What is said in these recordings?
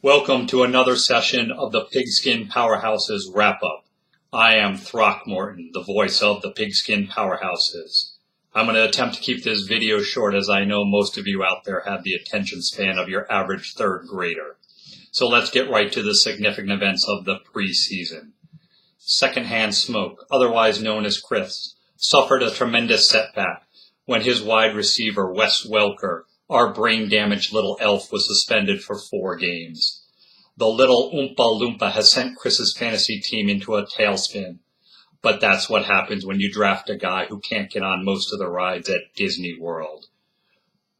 Welcome to another session of the Pigskin Powerhouses Wrap-Up. I am Throckmorton, the voice of the Pigskin Powerhouses. I'm going to attempt to keep this video short as I know most of you out there have the attention span of your average third grader. So let's get right to the significant events of the preseason. Secondhand Smoke, otherwise known as Chris, suffered a tremendous setback when his wide receiver Wes Welker, our brain-damaged little elf, was suspended for 4 games. The little Oompa Loompa has sent Chris's fantasy team into a tailspin. But that's what happens when you draft a guy who can't get on most of the rides at Disney World.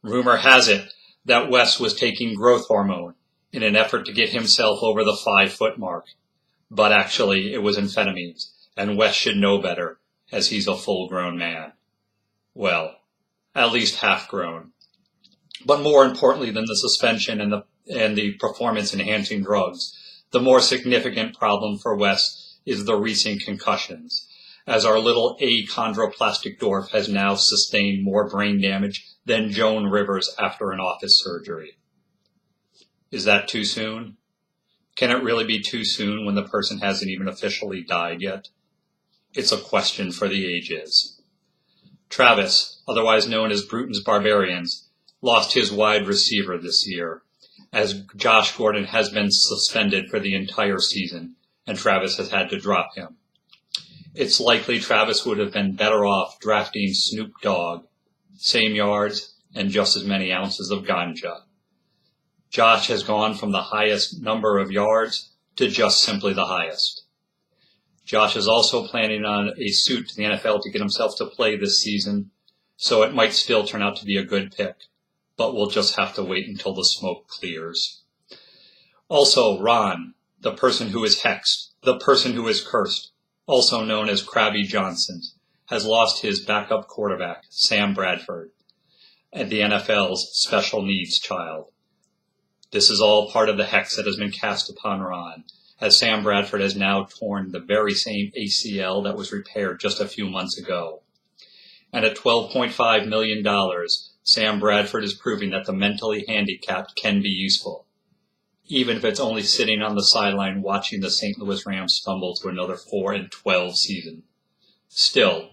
Rumor has it that Wes was taking growth hormone in an effort to get himself over the 5-foot mark. But actually, it was amphetamines, and Wes should know better, as he's a full-grown man. Well, at least half-grown. But more importantly than the suspension and the performance-enhancing drugs, the more significant problem for Wes is the recent concussions, as our little achondroplastic dwarf has now sustained more brain damage than Joan Rivers after an office surgery. Is that too soon? Can it really be too soon when the person hasn't even officially died yet? It's a question for the ages. Travis, otherwise known as Bruton's Barbarians, lost his wide receiver this year, as Josh Gordon has been suspended for the entire season, and Travis has had to drop him. It's likely Travis would have been better off drafting Snoop Dogg, same yards and just as many ounces of ganja. Josh has gone from the highest number of yards to just simply the highest. Josh is also planning on a suit to the NFL to get himself to play this season, so it might still turn out to be a good pick, but we'll just have to wait until the smoke clears. Also, Ron, the person who is hexed, the person who is cursed, also known as Krabby Johnson, has lost his backup quarterback, Sam Bradford, and the NFL's special needs child. This is all part of the hex that has been cast upon Ron, as Sam Bradford has now torn the very same ACL that was repaired just a few months ago. And at $12.5 million, Sam Bradford is proving that the mentally handicapped can be useful, even if it's only sitting on the sideline watching the St. Louis Rams stumble to another 4-12 season. Still,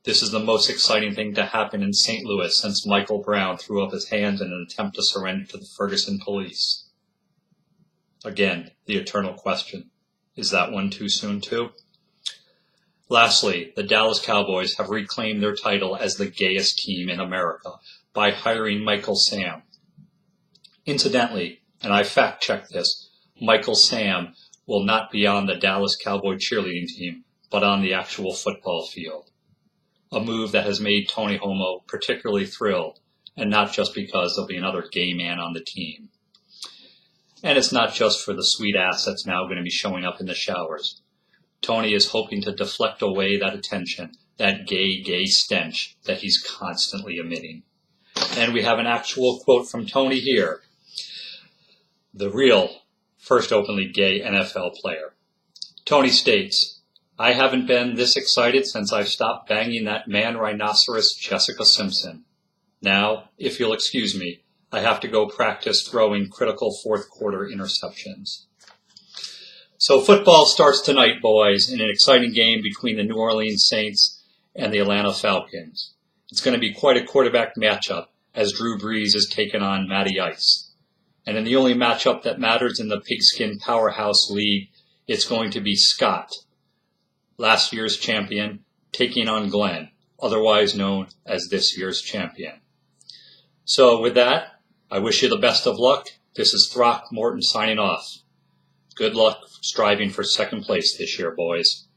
this is the most exciting thing to happen in St. Louis since Michael Brown threw up his hands in an attempt to surrender to the Ferguson police. Again, the eternal question, is that one too soon too? Lastly, the Dallas Cowboys have reclaimed their title as the gayest team in America by hiring Michael Sam. Incidentally, and I fact-checked this, Michael Sam will not be on the Dallas Cowboy cheerleading team, but on the actual football field. A move that has made Tony Homo particularly thrilled, and not just because there'll be another gay man on the team. And it's not just for the sweet ass that's now going to be showing up in the showers. Tony is hoping to deflect away that attention, that gay stench that he's constantly emitting. And we have an actual quote from Tony here, the real first openly gay NFL player. Tony states, "I haven't been this excited since I stopped banging that man rhinoceros Jessica Simpson. Now, if you'll excuse me, I have to go practice throwing critical fourth quarter interceptions." So football starts tonight, boys, in an exciting game between the New Orleans Saints and the Atlanta Falcons. It's going to be quite a quarterback matchup as Drew Brees is taking on Matty Ice. And in the only matchup that matters in the Pigskin Powerhouse League, it's going to be Scott, last year's champion, taking on Glenn, otherwise known as this year's champion. So with that, I wish you the best of luck. This is Throckmorton signing off. Good luck striving for second place this year, boys.